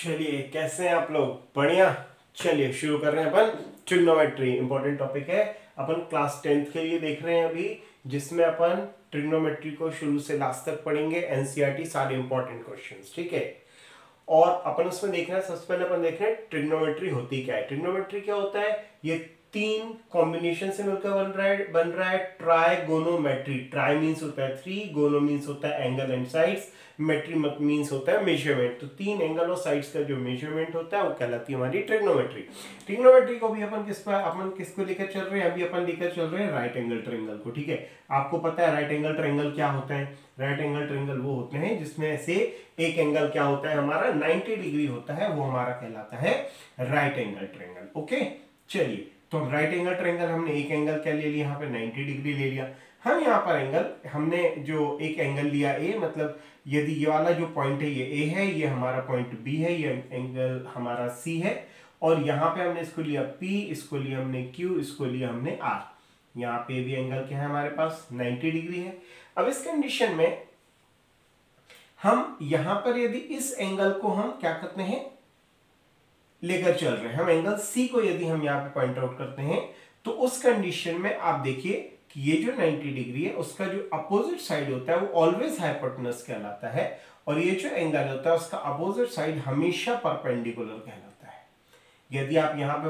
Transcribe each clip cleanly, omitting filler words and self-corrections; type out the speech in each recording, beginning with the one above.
चलिए कैसे हैं आप लोग? बढ़िया। चलिए शुरू कर रहे हैं अपन। ट्रिग्नोमेट्री इंपॉर्टेंट टॉपिक है। अपन क्लास 10th के लिए देख रहे हैं अभी, जिसमें अपन ट्रिग्नोमेट्री को शुरू से लास्ट तक पढ़ेंगे। एनसीईआरटी सारे इंपॉर्टेंट क्वेश्चंस, ठीक है। और अपन उसमें देख रहे हैं, सबसे पहले अपन देख रहे हैं ट्रिग्नोमेट्री होती क्या है। ट्रिग्नोमेट्री क्या होता है? ये तीन कॉम्बिनेशन से मिलकर बन रहा है ट्राइगोनोमेट्री। ट्राई मींस होता है थ्री, गोनो मींस होता है एंगल एंड साइड्स, मेट्री मींस होता है मेजरमेंट। तो तीन एंगल और साइड्स का जो मेजरमेंट होता है वो कहलाती है हमारी ट्रिग्नोमेट्री। ट्रिग्नोमेट्री को भी अपन किसको लेकर चल रहे हैं? अभी अपन लेकर चल रहे हैं राइट एंगल ट्रायंगल को, ठीक है। आपको पता है राइट एंगल ट्रायंगल क्या होता है? राइट एंगल ट्रायंगल वो होते हैं जिसमें से एक एंगल क्या होता है हमारा 90 डिग्री होता है, वो हमारा कहलाता है राइट एंगल ट्रायंगल। ओके, चलिए तो राइट एंगल ट्रायंगल हमने एक एंगल क्या ले लिया यहाँ पे 90 डिग्री ले लिया। हम यहाँ पर एंगल हमने जो एक एंगल लिया ए, मतलब यदि ये वाला जो पॉइंट है ये ए है, ये हमारा पॉइंट बी है, ये एंगल हमारा सी है, और यहाँ पे हमने इसको लिया पी, इसको लिया हमने क्यू, इसको लिया हमने आर। यहाँ पे भी एंगल क्या है हमारे पास 90 डिग्री है। अब इस कंडीशन में हम यहाँ पर यदि इस एंगल को हम क्या करते हैं लेकर चल रहे हैं, हम एंगल सी को यदि हम यहाँ पे पॉइंट आउट करते हैं, तो उस कंडीशन में आप देखिए कि ये जो 90 डिग्री है उसका जो अपोजिट साइड होता है वो ऑलवेज हाइपोटेनस कहलाता है, और ये जो एंगल होता है उसका अपोजिट साइड हमेशा परपेंडिकुलर कहलाता है। यदि आप यहाँ पे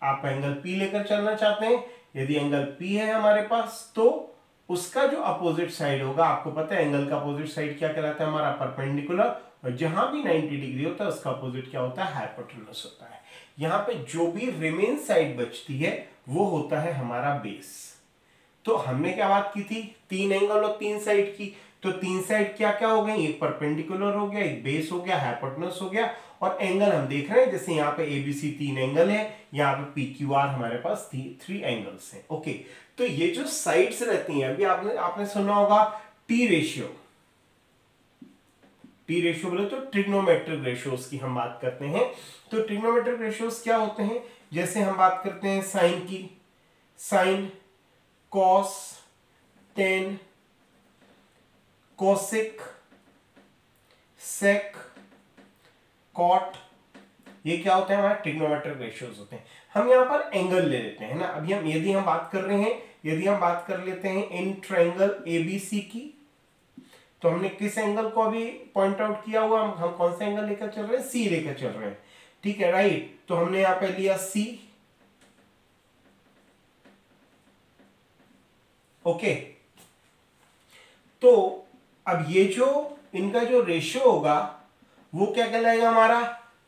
आप एंगल पी लेकर चलना चाहते हैं, यदि एंगल पी है हमारे पास, तो उसका जो अपोजिट साइड होगा, आपको पता है एंगल का अपोजिट साइड क्या कहलाता है हमारा परपेंडिकुलर, और जहां भी 90 डिग्री होता है उसका अपोजिट क्या होता है हाइपोटेनस होता है। यहाँ पे जो भी रिमेन साइड बचती है वो होता है हमारा बेस। तो हमने क्या बात की थी? तीन एंगल और तीन साइड की। तो तीन साइड क्या क्या हो गई? एक परपेंडिकुलर हो गया, एक बेस हो गया, हाइपोटेनस हो गया, और एंगल हम देख रहे हैं जैसे यहाँ पे एबीसी तीन एंगल है, यहाँ पे पीक्यूआर हमारे पास थ्री एंगल्स हैं। ओके, तो ये जो साइड्स रहती हैं, अभी आपने सुना होगा टी रेशियो। टी रेशियो बोले तो ट्रिग्नोमेट्रिक रेशियोज की हम बात करते हैं। तो ट्रिग्नोमेट्रिक रेशियोज क्या होते हैं? जैसे हम बात करते हैं साइन की, साइन, कॉस, टेन, कोसेक, सेक, कॉट, ये क्या होता है हमारे ट्रिग्नोमेट्रिक रेशियोज होते हैं। हम यहाँ पर एंगल ले लेते हैं ना। अभी यदि हम बात कर रहे हैं, यदि हम बात कर लेते हैं इन ट्रायंगल एबीसी की, तो हमने किस एंगल को अभी पॉइंट आउट किया हुआ? हम कौन सा एंगल लेकर चल रहे हैं? सी लेकर चल रहे हैं, ठीक है, राइट। तो हमने यहां पे लिया सी। ओके, तो अब ये जो इनका जो रेशियो होगा वो क्या कहलाएगा हमारा?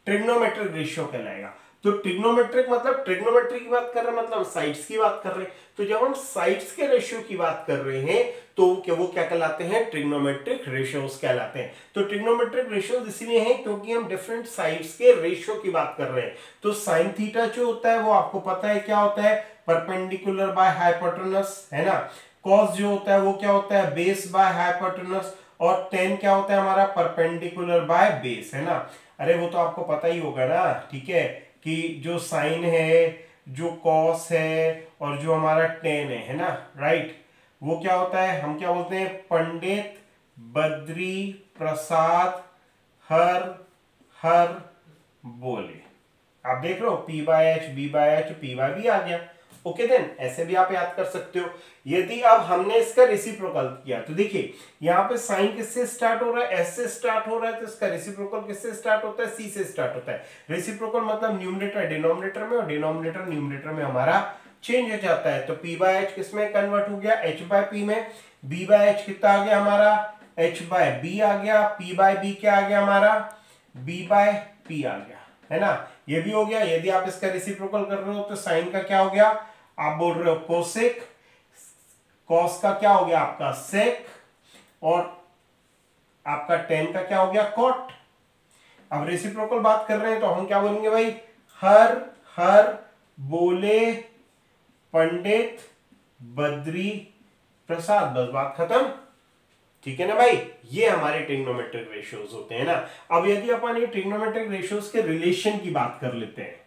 ट्रिग्नोमेट्रिक रेशियो कहलाएगा। तो ट्रिग्नोमेट्रिक मतलब ट्रिग्नोमेट्री की बात कर रहे हैं, मतलब साइड्स की बात कर रहे हैं। तो जब हम साइड्स के रेशियो की बात कर रहे हैं तो वो क्या कहलाते हैं? ट्रिग्नोमेट्रिक रेशियोज कहलाते हैं। तो ट्रिग्नोमेट्रिक रेशियोज इसलिए हैं क्योंकि हम डिफरेंट साइड्स के रेशियो की बात कर रहे हैं। तो साइन थीटा जो होता है वो आपको पता है क्या होता है? परपेंडिकुलर बाय हाइपोटेनस, है ना। कॉस जो होता है वो क्या होता है? बेस बाय हाइपोटेनस, और टेन क्या होता है हमारा? परपेंडिकुलर बाय बेस, है ना। अरे वो तो आपको पता ही होगा ना, ठीक है, कि जो साइन है, जो कॉस है, और जो हमारा टेन है ना, राइट, वो क्या होता है? हम क्या बोलते हैं? पंडित बद्री प्रसाद हर हर बोले। आप देख रहे हो P by H, B by H, P by B आ गया। ओके देन, ऐसे भी आप याद कर सकते हो। यदि अब हमने इसका रेसिप्रोकल किया तो देखिए यहाँ पे साइन किससे स्टार्ट हो रहा है? एस से स्टार्ट हो रहा है, तो इसका रेसिप्रोकल किससे स्टार्ट होता है? सी से स्टार्ट होता है। रेसिप्रोकल मतलब न्यूमरेटर डिनोमिनेटर में, और डिनोमिनेटर न्यूमरेटर में हमारा चेंज हो जाता है। तो पी बाय एच किसमें कन्वर्ट हो गया? एच बाय पी में। बी बाय एच कितना आ गया हमारा? एच बाय बी आ गया। पी बाय बी क्या आ गया हमारा? बी बाय पी आ गया, है ना। ये भी हो गया। यदि आप इसका रेसिप्रोकल कर रहे हो तो साइन का क्या हो गया? आप बोल रहे हो कोसेक, कॉस का क्या हो गया आपका? सेक, और आपका टेन का क्या हो गया? कॉट। अब रेसिप्रोकल बात कर रहे हैं तो हम क्या बोलेंगे भाई? हर हर बोले पंडित बद्री प्रसाद, बस बात खत्म, ठीक है ना भाई। ये हमारे ट्रिग्नोमेट्रिक रेशियोज होते हैं ना। अब यदि अपन ये ट्रिग्नोमेट्रिक रेशियोज के रिलेशन की बात कर लेते हैं,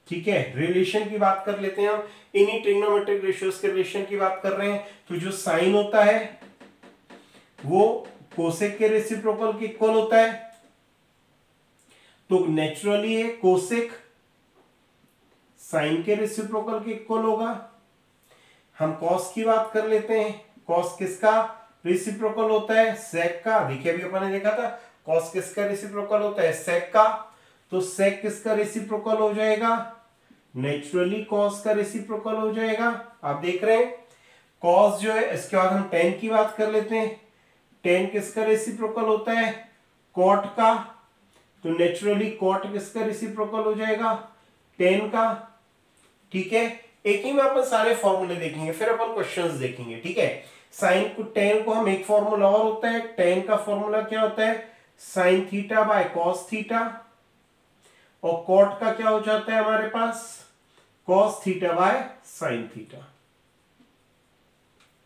ठीक है, रिलेशन की बात कर लेते हैं हम। इन्हीं ट्रिग्नोमेट्रिक रेशियोज के रिलेशन की बात कर रहे हैं। तो जो साइन होता है वो कोसेक के रेसिप्रोकल के इक्वल होता है, तो नेचुरली ये कोसेक साइन के रेसिप्रोकल के इक्वल होगा। हम कॉस की बात कर लेते हैं, कॉस किसका रेसिप्रोकल होता है, सेक का। देखिए अभी अपन ने देखा था कॉस किसका रेसिप्रोकल होता है, सेक का। तो सेक किसका रेसिप्रोकल हो जाएगा, नेचुरली कॉस का रेसिप्रोकल हो जाएगा। आप देख रहे हैं कॉस जो है, इसके बाद हम टेन की बात कर लेते हैं, टेन किसका रेसिप्रोकल होता है, कॉट का। तो नेचुरली कॉट किसका रेसिप्रोकल हो जाएगा, टेन का। ठीक है, एक ही में अपन सारे फॉर्मूले देखेंगे, फिर अपन क्वेश्चंस देखेंगे। ठीक है, साइन को टेन को हम एक फॉर्मूला और होता है, टेन का फॉर्मूला क्या होता है, sine theta by cos theta, और कॉट का क्या हो जाता है हमारे पास, cos theta by sine theta.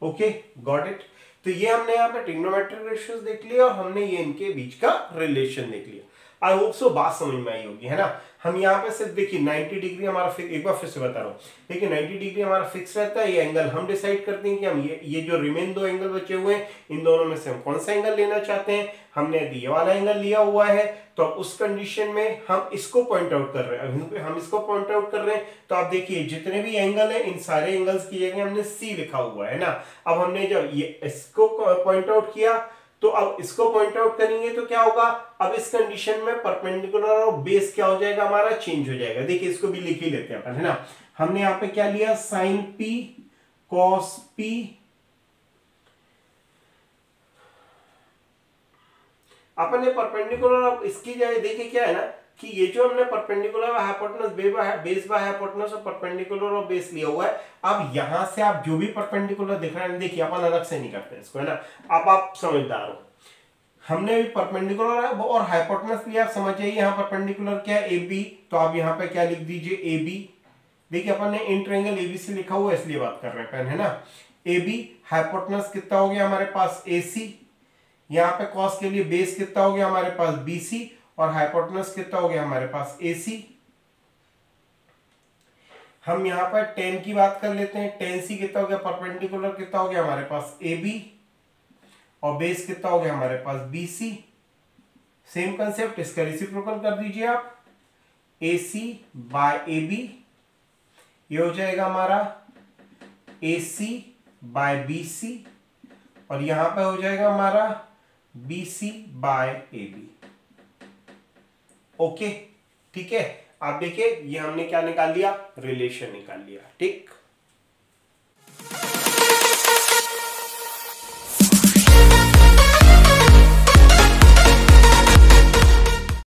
Okay, got it. तो ये हमने यहाँ पे ट्रिग्नोमेट्रिक रेशियोज देख लिया और हमने ये इनके बीच का रिलेशन देख लिया। आई होप सो बात समझ में आई होगी, है ना। हम यहाँ पे सिर्फ देखिए 90 डिग्री हमारा फिक्स, एक बार फिर से बता रहा हूँ, देखिए 90 डिग्री हमारा फिक्स रहता है। ये एंगल हम डिसाइड करते हैं कि हम ये जो रिमेन दो एंगल बचे हुए हैं, इन दोनों में से हम कौन सा एंगल लेना चाहते हैं। हमने यदि ये वाला एंगल लिया हुआ है तो अब उस कंडीशन में हम इसको पॉइंट आउट कर रहे हैं, हम इसको पॉइंट आउट कर रहे हैं। तो आप देखिए जितने भी एंगल है, इन सारे एंगल्स की जगह हमने सी लिखा हुआ है ना। अब हमने जब ये इसको पॉइंट आउट किया तो अब इसको पॉइंट आउट करेंगे तो क्या होगा, अब इस कंडीशन में परपेंडिकुलर और बेस क्या हो जाएगा, हमारा चेंज हो जाएगा। देखिए इसको भी लिख ही लेते हैं अपन, है ना। हमने यहाँ पे क्या लिया, साइन पी कॉस पी, अपन ने परपेंडिकुलर, इसकी जगह देखिए क्या है ना कि ये जो हमने perpendicular hypotenuse base by hypotenuse और परपेंडिकुलर और बेस लिया हुआ है। अब यहां से आप जो भी परपेंडिकुलर दिख रहा है, देखिए अपन अलग से नहीं करते इसको, है ना। अब आप समझदार हो, हमने भी परपेंडिकुलर और हाइपोटेनस लिया। आप समझ जाइए यहाँ परपेंडिकुलर क्या है, ए बी, तो आप यहाँ पे क्या लिख दीजिए, ए बी। देखिए अपन ने इन ट्रायंगल एबीसी लिखा हुआ है इसलिए बात कर रहे हैं पेन, है ना। ए बी, हाइपोटेनस कितना हो गया हमारे पास, ए सी। यहाँ पे कॉस के लिए बेस कितना हो गया हमारे पास, बी सी, और हाइपोटेनस कितना हो गया हमारे पास, ए सी। हम यहाँ पर टेन की बात कर लेते हैं, टेन सी कितना हो गया, परपेंडिकुलर कितना हो गया हमारे पास, ए बी, और बेस कितना हो गया हमारे पास, बी सी। सेम कंसेप्ट, इसका रेसिप्रोकल कर दीजिए आप, ए सी बाय ए बी, ये हो जाएगा हमारा ए सी बाय बी सी, और यहां पे हो जाएगा हमारा B C by A B. Okay, ठीक है। आप देखिए ये हमने क्या निकाल लिया, रिलेशन निकाल लिया। ठीक।